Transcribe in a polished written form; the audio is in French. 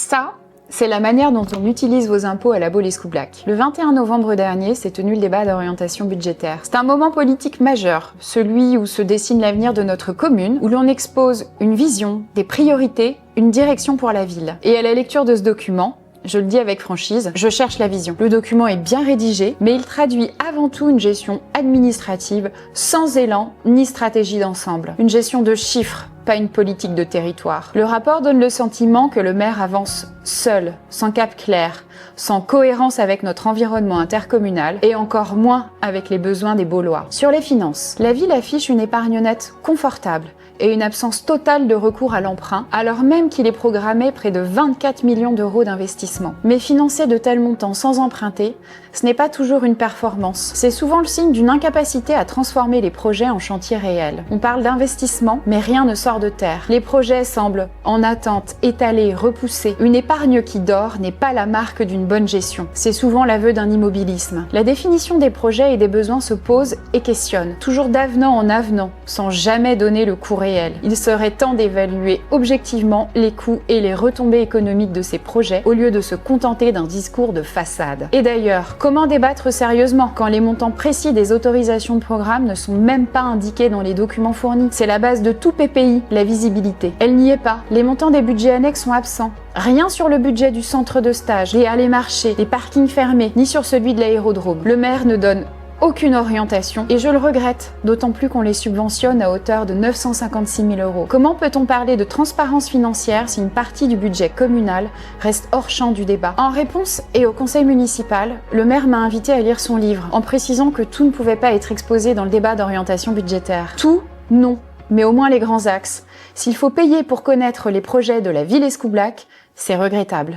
Ça, c'est la manière dont on utilise vos impôts à la Baule-Escoublac. Le 21 novembre dernier s'est tenu le débat d'orientation budgétaire. C'est un moment politique majeur, celui où se dessine l'avenir de notre commune, où l'on expose une vision, des priorités, une direction pour la ville. Et à la lecture de ce document, je le dis avec franchise, je cherche la vision. Le document est bien rédigé, mais il traduit avant tout une gestion administrative sans élan ni stratégie d'ensemble. Une gestion de chiffres, pas une politique de territoire. Le rapport donne le sentiment que le maire avance seul, sans cap clair, sans cohérence avec notre environnement intercommunal et encore moins avec les besoins des Baulois. Sur les finances, la ville affiche une épargne nette confortable et une absence totale de recours à l'emprunt, alors même qu'il est programmé près de 24 millions d'euros d'investissement. Mais financer de tels montants sans emprunter, ce n'est pas toujours une performance. C'est souvent le signe d'une incapacité à transformer les projets en chantiers réels. On parle d'investissement, mais rien ne sort de terre. Les projets semblent en attente, étalés, repoussés. Une épargne qui dort n'est pas la marque d'une bonne gestion. C'est souvent l'aveu d'un immobilisme. La définition des projets et des besoins se pose et questionne, toujours d'avenant en avenant, sans jamais donner le coût réel. Il serait temps d'évaluer objectivement les coûts et les retombées économiques de ces projets au lieu de se contenter d'un discours de façade. Et d'ailleurs, comment débattre sérieusement quand les montants précis des autorisations de programme ne sont même pas indiqués dans les documents fournis? C'est la base de tout PPI, la visibilité. Elle n'y est pas. Les montants des budgets annexes sont absents. Rien sur le budget du centre de stage, les allées marchés, les parkings fermés, ni sur celui de l'aérodrome. Le maire ne donne aucune orientation et je le regrette, d'autant plus qu'on les subventionne à hauteur de 956 000 euros. Comment peut-on parler de transparence financière si une partie du budget communal reste hors champ du débat? En réponse et au conseil municipal, le maire m'a invité à lire son livre en précisant que tout ne pouvait pas être exposé dans le débat d'orientation budgétaire. Tout, non, mais au moins les grands axes. S'il faut payer pour connaître les projets de la ville Escoublac, c'est regrettable.